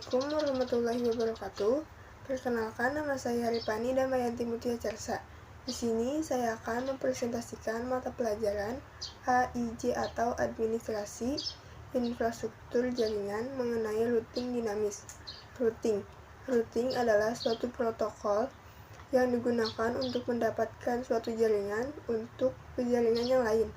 Assalamualaikum warahmatullahi wabarakatuh. Perkenalkan, nama saya Ripani Damayanti Mutia Carsa. Di sini saya akan mempresentasikan mata pelajaran AIJ atau Administrasi Infrastruktur Jaringan mengenai routing dinamis. Routing adalah suatu protokol yang digunakan untuk mendapatkan suatu jaringan untuk ke jaringan yang lain.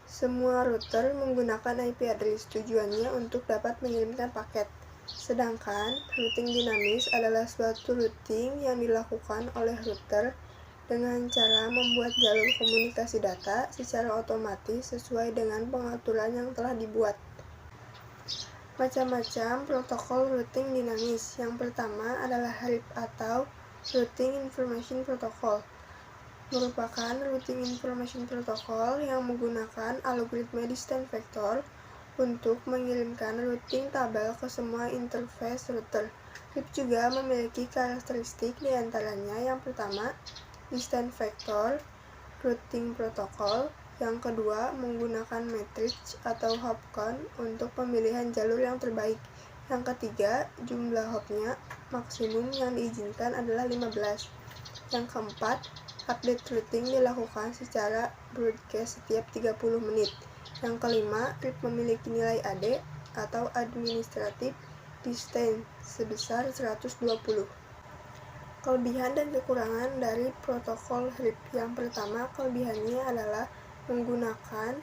Semua router menggunakan IP address, tujuannya untuk dapat mengirimkan paket. Sedangkan routing dinamis adalah suatu routing yang dilakukan oleh router dengan cara membuat jalur komunikasi data secara otomatis sesuai dengan pengaturan yang telah dibuat. Macam-macam protokol routing dinamis. Yang pertama adalah RIP atau Routing Information Protocol. Merupakan routing information protocol yang menggunakan algoritma distance vector untuk mengirimkan routing tabel ke semua interface router. RIP juga memiliki karakteristik diantaranya yang pertama, distance vector routing protocol, yang kedua menggunakan matrix atau hop count untuk pemilihan jalur yang terbaik, yang ketiga jumlah hopnya maksimum yang diizinkan adalah 15, yang keempat update routing dilakukan secara broadcast setiap 30 menit. Yang kelima, RIP memiliki nilai AD atau Administrative Distance sebesar 120. Kelebihan dan kekurangan dari protokol RIP. Yang pertama, kelebihannya adalah menggunakan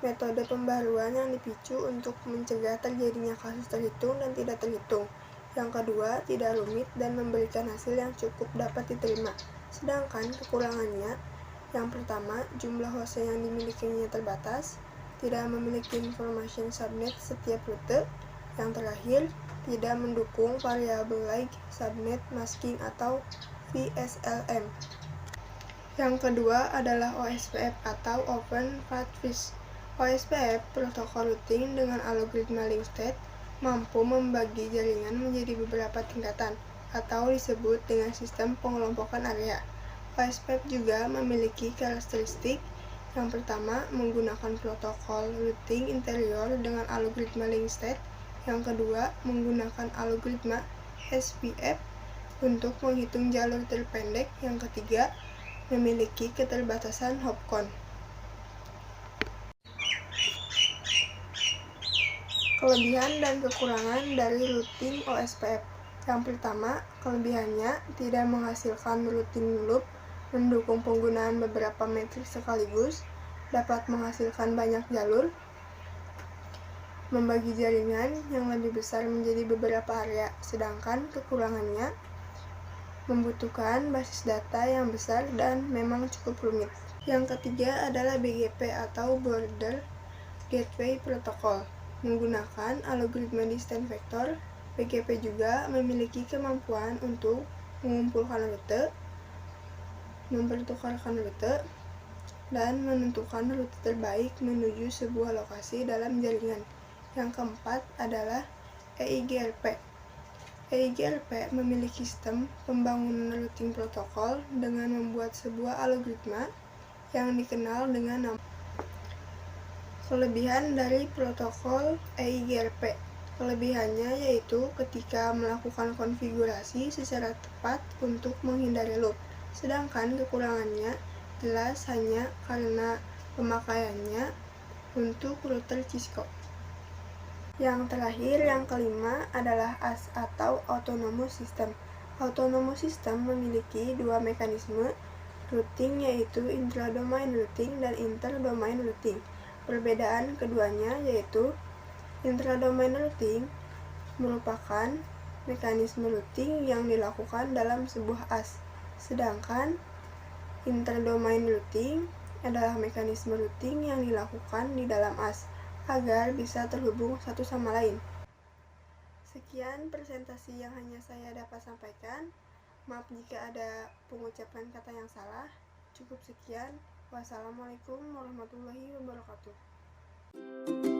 metode pembaruan yang dipicu untuk mencegah terjadinya kasus terhitung dan tidak terhitung. Yang kedua, tidak rumit dan memberikan hasil yang cukup dapat diterima. Sedangkan kekurangannya, yang pertama, jumlah host yang dimilikinya terbatas, tidak memiliki information subnet setiap rute, yang terakhir, tidak mendukung variabel like subnet masking atau VSLM. Yang kedua adalah OSPF atau Open Fast Fish. OSPF, protokol routing dengan algoritma link state, mampu membagi jaringan menjadi beberapa tingkatan, atau disebut dengan sistem pengelompokan area. OSPF juga memiliki karakteristik. Yang pertama, menggunakan protokol routing interior dengan algoritma link state. Yang kedua, menggunakan algoritma SPF untuk menghitung jalur terpendek. Yang ketiga, memiliki keterbatasan hop count. Kelebihan dan kekurangan dari routing OSPF. Yang pertama, kelebihannya tidak menghasilkan routing loop, mendukung penggunaan beberapa matriks sekaligus, dapat menghasilkan banyak jalur, membagi jaringan yang lebih besar menjadi beberapa area. Sedangkan kekurangannya membutuhkan basis data yang besar dan memang cukup rumit. Yang ketiga adalah BGP atau Border Gateway Protocol. Menggunakan algoritma distance vector, BGP juga memiliki kemampuan untuk mengumpulkan rute, mempertukarkan rute, dan menentukan rute terbaik menuju sebuah lokasi dalam jaringan. Yang keempat adalah EIGRP. EIGRP memiliki sistem pembangunan routing protokol dengan membuat sebuah algoritma yang dikenal dengan nama. Kelebihan dari protokol EIGRP. Kelebihannya yaitu ketika melakukan konfigurasi secara tepat untuk menghindari loop. Sedangkan kekurangannya jelas hanya karena pemakaiannya untuk router Cisco. Yang terakhir, yang kelima adalah AS atau Autonomous System. Autonomous System memiliki dua mekanisme routing yaitu intra-domain routing dan inter-domain routing. Perbedaan keduanya yaitu intra-domain routing merupakan mekanisme routing yang dilakukan dalam sebuah AS, sedangkan inter-domain routing adalah mekanisme routing yang dilakukan di dalam AS agar bisa terhubung satu sama lain. Sekian presentasi yang hanya saya dapat sampaikan. Maaf jika ada pengucapan kata yang salah. Cukup sekian. Wassalamualaikum warahmatullahi wabarakatuh.